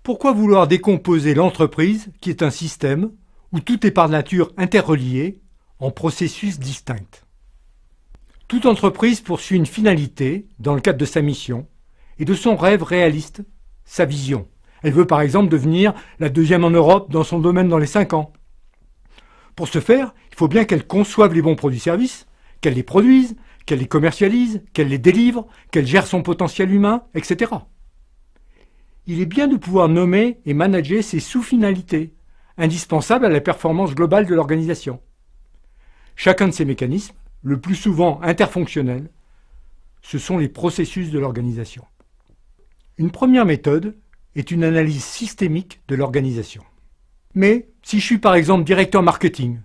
Pourquoi vouloir décomposer l'entreprise, qui est un système, où tout est par nature interrelié, en processus distincts? Toute entreprise poursuit une finalité dans le cadre de sa mission et de son rêve réaliste, sa vision. Elle veut par exemple devenir la deuxième en Europe dans son domaine dans les 5 ans. Pour ce faire, il faut bien qu'elle conçoive les bons produits-services, qu'elle les produise, qu'elle les commercialise, qu'elle les délivre, qu'elle gère son potentiel humain, etc. Il est bien de pouvoir nommer et manager ces sous-finalités, indispensables à la performance globale de l'organisation. Chacun de ces mécanismes, le plus souvent interfonctionnels, ce sont les processus de l'organisation. Une première méthode est une analyse systémique de l'organisation. Mais si je suis par exemple directeur marketing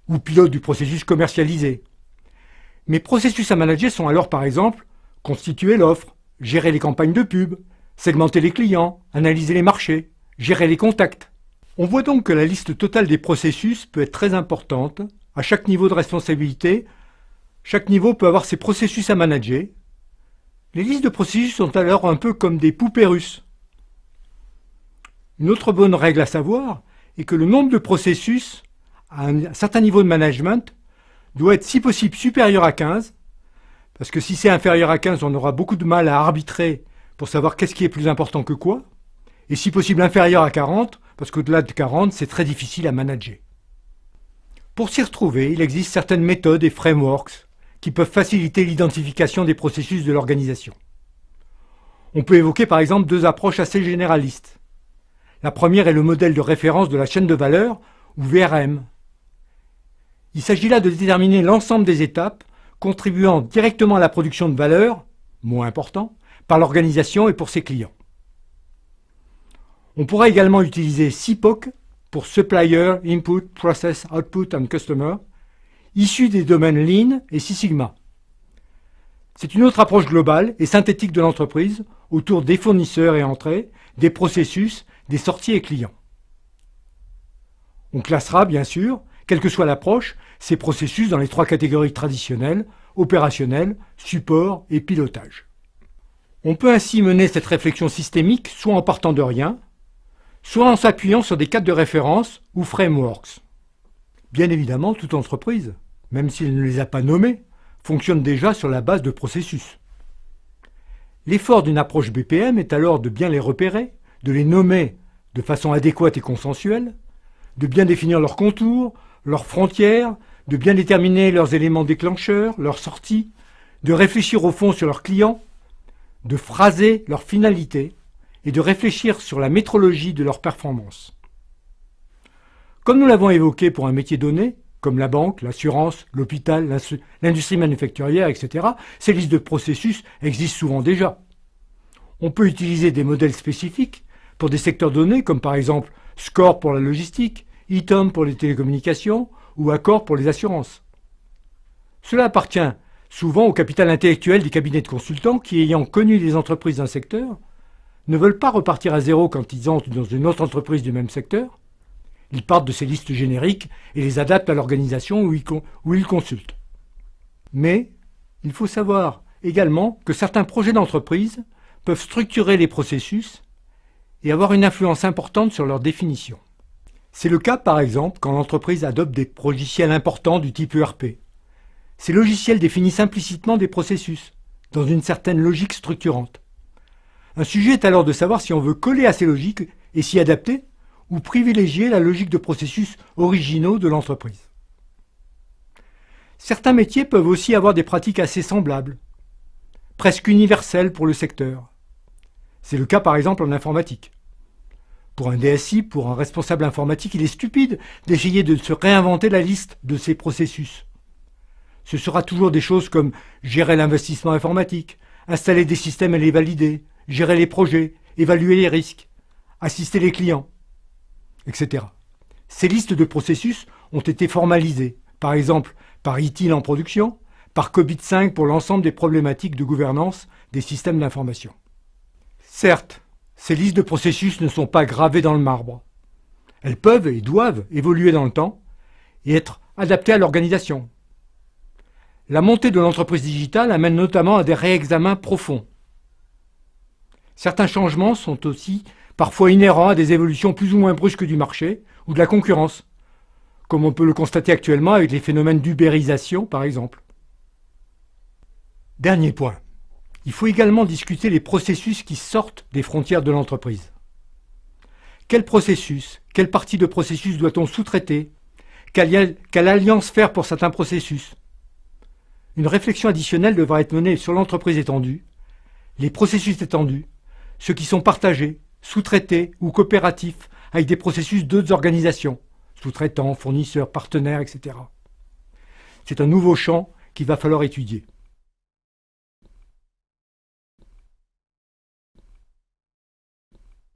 ou pilote du processus commercialisé, mes processus à manager sont alors par exemple constituer l'offre, gérer les campagnes de pub, segmenter les clients, analyser les marchés, gérer les contacts. On voit donc que la liste totale des processus peut être très importante. À chaque niveau de responsabilité, chaque niveau peut avoir ses processus à manager. Les listes de processus sont alors un peu comme des poupées russes. Une autre bonne règle à savoir est que le nombre de processus à un certain niveau de management doit être si possible supérieur à 15, parce que si c'est inférieur à 15, on aura beaucoup de mal à arbitrer pour savoir qu'est-ce qui est plus important que quoi, et si possible inférieur à 40, parce qu'au-delà de 40, c'est très difficile à manager. Pour s'y retrouver, il existe certaines méthodes et frameworks qui peuvent faciliter l'identification des processus de l'organisation. On peut évoquer par exemple 2 approches assez généralistes. La première est le modèle de référence de la chaîne de valeur, ou VRM. Il s'agit là de déterminer l'ensemble des étapes contribuant directement à la production de valeur, mot important, par l'organisation et pour ses clients. On pourra également utiliser SIPOC pour Supplier, Input, Process, Output and Customer, issu des domaines Lean et Six Sigma. C'est une autre approche globale et synthétique de l'entreprise autour des fournisseurs et entrées, des processus, des sorties et clients. On classera bien sûr, quelle que soit l'approche, ces processus dans les 3 catégories traditionnelles, opérationnel, support et pilotage. On peut ainsi mener cette réflexion systémique soit en partant de rien, soit en s'appuyant sur des cadres de référence ou frameworks. Bien évidemment, toute entreprise, même si elle ne les a pas nommés, fonctionne déjà sur la base de processus. L'effort d'une approche BPM est alors de bien les repérer, de les nommer de façon adéquate et consensuelle, de bien définir leurs contours, leurs frontières, de bien déterminer leurs éléments déclencheurs, leurs sorties, de réfléchir au fond sur leurs clients, de phraser leurs finalités et de réfléchir sur la métrologie de leur performance. Comme nous l'avons évoqué pour un métier donné, comme la banque, l'assurance, l'hôpital, l'industrie manufacturière, etc., ces listes de processus existent souvent déjà. On peut utiliser des modèles spécifiques pour des secteurs donnés, comme par exemple SCORE pour la logistique, ITOM pour les télécommunications ou Accor pour les assurances. Cela appartient souvent au capital intellectuel des cabinets de consultants qui, ayant connu les entreprises d'un secteur, ne veulent pas repartir à zéro quand ils entrent dans une autre entreprise du même secteur. Ils partent de ces listes génériques et les adaptent à l'organisation où ils consultent. Mais il faut savoir également que certains projets d'entreprise peuvent structurer les processus et avoir une influence importante sur leur définition. C'est le cas par exemple quand l'entreprise adopte des logiciels importants du type ERP. Ces logiciels définissent implicitement des processus, dans une certaine logique structurante. Un sujet est alors de savoir si on veut coller à ces logiques et s'y adapter, ou privilégier la logique de processus originaux de l'entreprise. Certains métiers peuvent aussi avoir des pratiques assez semblables, presque universelles pour le secteur. C'est le cas par exemple en informatique. Pour un DSI, pour un responsable informatique, il est stupide d'essayer de se réinventer la liste de ces processus. Ce sera toujours des choses comme gérer l'investissement informatique, installer des systèmes et les valider, gérer les projets, évaluer les risques, assister les clients, etc. Ces listes de processus ont été formalisées, par exemple par ITIL en production, par COVID-5 pour l'ensemble des problématiques de gouvernance des systèmes d'information. Certes, ces listes de processus ne sont pas gravées dans le marbre. Elles peuvent et doivent évoluer dans le temps et être adaptées à l'organisation. La montée de l'entreprise digitale amène notamment à des réexamens profonds. Certains changements sont aussi parfois inhérents à des évolutions plus ou moins brusques du marché ou de la concurrence, comme on peut le constater actuellement avec les phénomènes d'ubérisation par exemple. Dernier point, il faut également discuter les processus qui sortent des frontières de l'entreprise. Quel processus, quelle partie de processus doit-on sous-traiter? Quelle alliance faire pour certains processus? Une réflexion additionnelle devra être menée sur l'entreprise étendue, les processus étendus, ceux qui sont partagés, sous-traités ou coopératifs avec des processus d'autres organisations, sous-traitants, fournisseurs, partenaires, etc. C'est un nouveau champ qu'il va falloir étudier.